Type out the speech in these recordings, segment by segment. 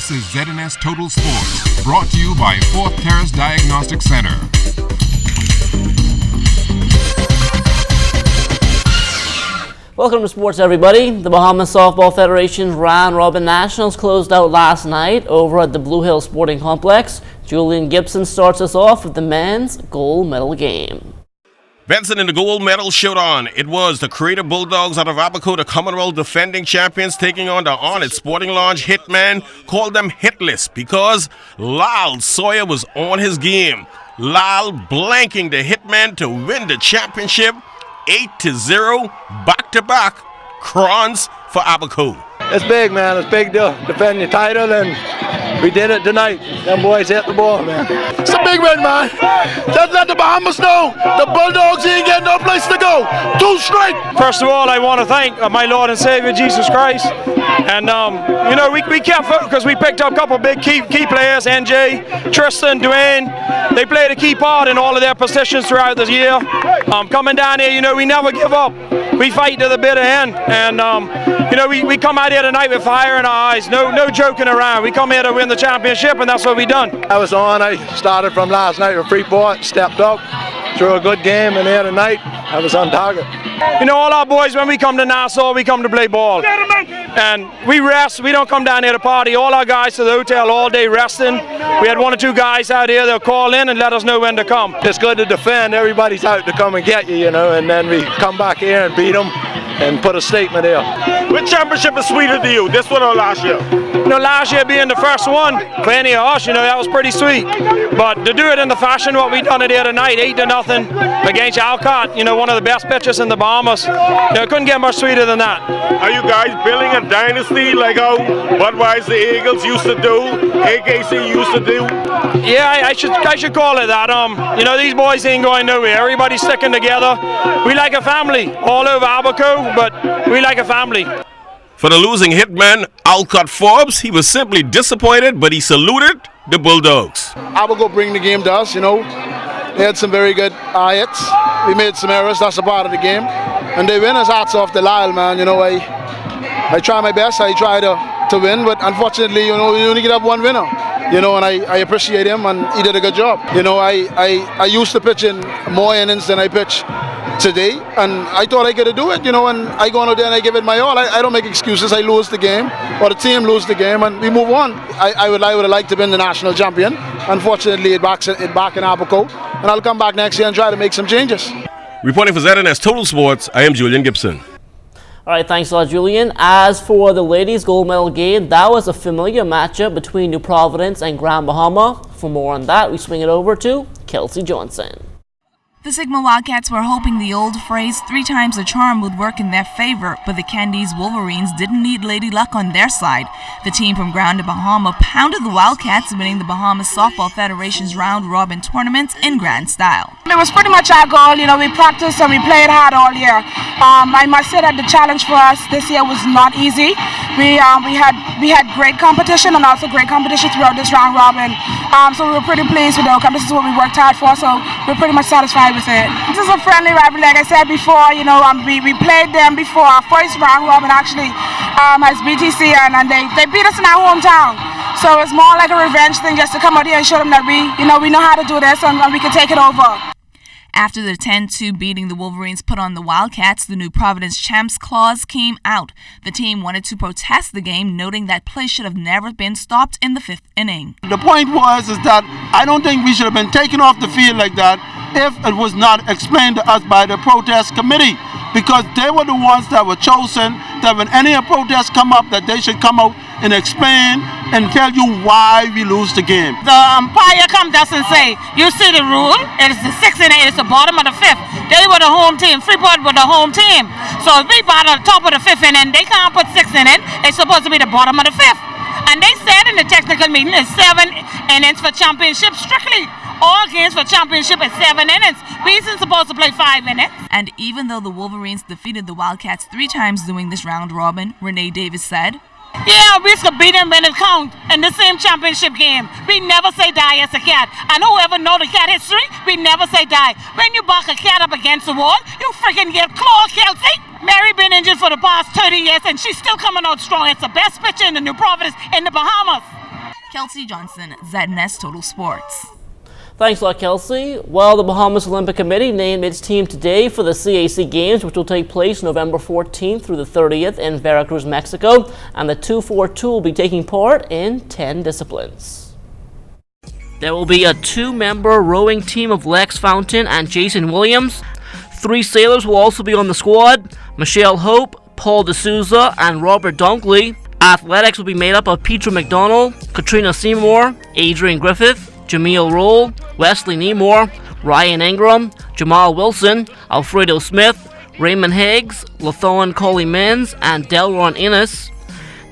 This is ZNS Total Sports, brought to you by Fourth Terrace Diagnostic Center. Welcome to sports, everybody. The Bahamas Softball Federation's Round Robin Nationals closed out last night over at the Blue Hill Sporting Complex. Julian Gibson starts us off with the men's gold medal game. Benson in the gold medal showdown. It was the Creative Bulldogs out of Abaco, the Commonwealth defending champions, taking on the Hornet Sporting Lounge Hitman. Called them hitless because Lyle Sawyer was on his game. Lyle blanking the Hitman to win the championship 8-0, back-to-back crowns for Abaco. It's big, man. It's big to defend your title, and we did it tonight. Them boys hit the ball, man. It's a big win, man. Just let the Bahamas know the Bulldogs ain't getting no place to go. 2 straight. First of all, I want to thank my Lord and Savior, Jesus Christ. And, we kept focused. We picked up a couple big key players, NJ, Tristan, Dwayne. They played a key part in all of their positions throughout the year. Coming down here, we never give up. We fight to the bitter end. And, we come out here tonight with fire in our eyes. No joking around. We come here to win the championship, and that's what we done. I was on. I started from last night with Freeport, stepped up, threw a good game, and here tonight, I was on target. All our boys, when we come to Nassau, we come to play ball. And we rest. We don't come down here to party. All our guys to the hotel all day resting. We had 1 or 2 guys out here. They'll call in and let us know when to come. It's good to defend. Everybody's out to come and get you, and then we come back here and beat them and put a statement here. Which championship is sweeter to you, this one or last year? Last year being the first one for any of us, that was pretty sweet. But to do it in the fashion what we done it here tonight, 8-0 against Alcott, one of the best pitchers in the Bahamas. It couldn't get much sweeter than that. Are you guys building a dynasty like how Budweiser Eagles used to do, AKC used to do? Yeah, I should call it that. These boys ain't going nowhere. Everybody's sticking together. We like a family all over Abaco, but we like a family. For the losing hitman, Alcott Forbes, he was simply disappointed, but he saluted the Bulldogs. Abaco bring the game to us, They had some very good hits. We made some errors, that's a part of the game. And they win us hats off the Lyle, man. I try my best, I try to win, but unfortunately, we only get up 1 winner. And I appreciate him, and he did a good job. I used to pitch in more innings than I pitch today, and I thought I could do it, and I go out there and I give it my all. I don't make excuses. I lose the game, or the team lose the game, and we move on. I would have liked to win the national champion. Unfortunately, it back in Abaco, and I'll come back next year and try to make some changes. Reporting for ZNS Total Sports, I am Julian Gibson. All right, thanks a lot, Julian. As for the ladies' gold medal game, that was a familiar matchup between New Providence and Grand Bahama. For more on that, we swing it over to Kelsey Johnson. The Sigma Wildcats were hoping the old phrase 3 times the charm would work in their favor, but the Candies Wolverines didn't need Lady Luck on their side. The team from Grand Bahama pounded the Wildcats, winning the Bahamas Softball Federation's round-robin tournament in grand style. It was pretty much our goal. We practiced and we played hard all year. I must say that the challenge for us this year was not easy. We had great competition and also great competition throughout this round-robin. So we were pretty pleased with the outcome. This is what we worked hard for, so we're pretty much satisfied with it. This is a friendly rivalry, like I said before. We played them before our first round robin actually as BTC, and they beat us in our hometown. So it's more like a revenge thing, just to come out here and show them that we know how to do this and we can take it over. After the 10-2 beating the Wolverines put on the Wildcats, the New Providence Champs clause came out. The team wanted to protest the game, noting that play should have never been stopped in the 5th inning. The point is that I don't think we should have been taken off the field like that if it was not explained to us by the protest committee, because they were the ones that were chosen, that when any protests come up, that they should come out and explain and tell you why we lose the game. The umpire comes to us and say, you see the rule, it is the 6th inning, it's the bottom of the 5th. They were the home team, Freeport were the home team. So if we bought at the top of the 5th inning, they can't put 6th inning, it's supposed to be the bottom of the 5th. And they said in the technical meeting, it's 7 innings for championship strictly. All games for championship is 7 innings. We isn't supposed to play 5 innings. And even though the Wolverines defeated the Wildcats 3 times during this round robin, Renee Davis said, Yeah, we could beat them when it count in the same championship game. We never say die as a cat. And whoever know the cat history, we never say die. When you back a cat up against the wall, you freaking get claw, Kelsey. Mary been injured for the past 30 years and she's still coming out strong. It's the best pitcher in the New Providence in the Bahamas. Kelsey Johnson, ZNS Total Sports. Thanks a lot, Kelsey. Well, the Bahamas Olympic Committee named its team today for the CAC Games, which will take place November 14th through the 30th in Veracruz, Mexico, and the 242 will be taking part in 10 disciplines. There will be a 2-member rowing team of Lex Fountain and Jason Williams. 3 sailors will also be on the squad: Michelle Hope, Paul D'Souza, and Robert Dunkley. Athletics will be made up of Petra McDonald, Katrina Seymour, Adrian Griffith, Jameel Roll, Wesley Nemore, Ryan Ingram, Jamal Wilson, Alfredo Smith, Raymond Higgs, Lathon Colley-Mins, and Delron Innes.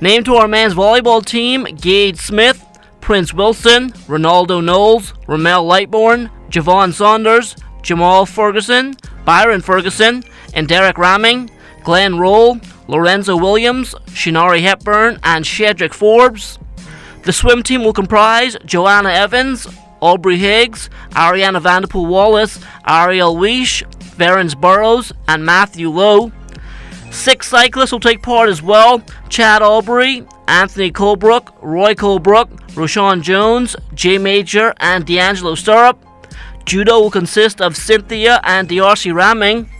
Named to our men's volleyball team: Gage Smith, Prince Wilson, Ronaldo Knowles, Ramel Lightbourne, Javon Saunders, Jamal Ferguson, Byron Ferguson, and Derek Ramming, Glenn Roll, Lorenzo Williams, Shinari Hepburn, and Shedrick Forbes. The swim team will comprise Joanna Evans, Aubrey Higgs, Ariana Vanderpool Wallace, Ariel Weish, Verens Burrows, and Matthew Lowe. 6 cyclists will take part as well: Chad Aubrey, Anthony Colebrook, Roy Colebrook, Roshan Jones, Jay Major, and D'Angelo Stirrup. Judo will consist of Cynthia and D'Arcy Ramming.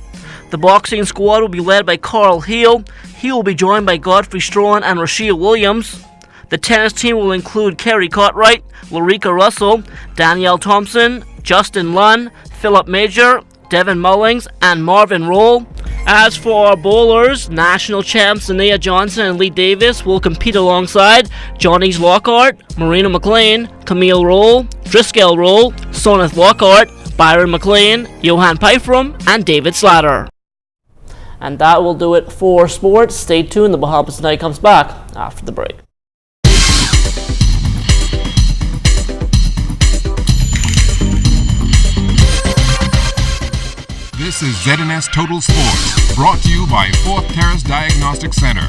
The boxing squad will be led by Carl Heel. He will be joined by Godfrey Strawn and Rasheal Williams. The tennis team will include Kerry Cartwright, Lorica Russell, Danielle Thompson, Justin Lunn, Philip Major, Devin Mullings, and Marvin Roll. As for our bowlers, national champs Ania Johnson and Lee Davis will compete alongside Johnny's Lockhart, Marina McLean, Camille Roll, Driscoll Roll, Soneth Lockhart, Byron McLean, Johan Pyfrom, and David Slatter. And that will do it for sports. Stay tuned. The Bahamas Tonight comes back after the break. This is ZNS Total Sports, brought to you by 4th Terrace Diagnostic Center.